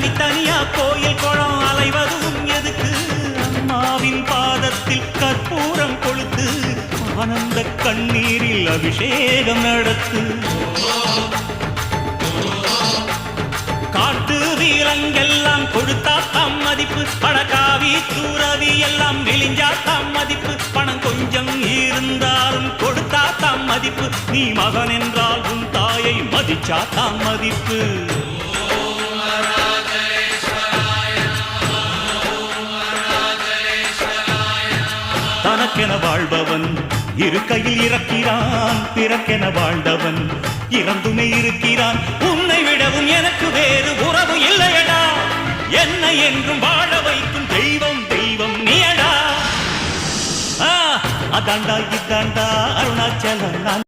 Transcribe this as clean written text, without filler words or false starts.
தனித்தனியா கோயில் குளம் அலைவதும் எதுக்கு? அம்மாவின் பாதத்தில் கற்பூரம் கொளுத்து ஆனந்த கண்ணீரில் அபிஷேகம் நடத்து. காட்டு வீரங்கெல்லாம் கொடுத்தா தாம் மதிப்பு, பணக்காவி தூரவி எல்லாம் விழிஞ்சா தாம் மதிப்பு. பணம் கொஞ்சம் இருந்தாலும் கொடுத்தா தாம் மதிப்பு. நீ மகன் என்றால் உன் தாயை மதிச்சா தாம் மதிப்பு. தனக்கென வாழ்பவன் இருக்கையில் இறக்கிறான், பிறக்கென வாழ்ந்தவன் இறந்துமே இருக்கிறான். உன்னை விடவும் எனக்கு வேறு உறவு இல்லையடா, என்னை என்றும் வாழ வைக்கும் தெய்வம் தெய்வம் நீயடா. அதாண்டா இதாண்டா அருணாச்சலம்.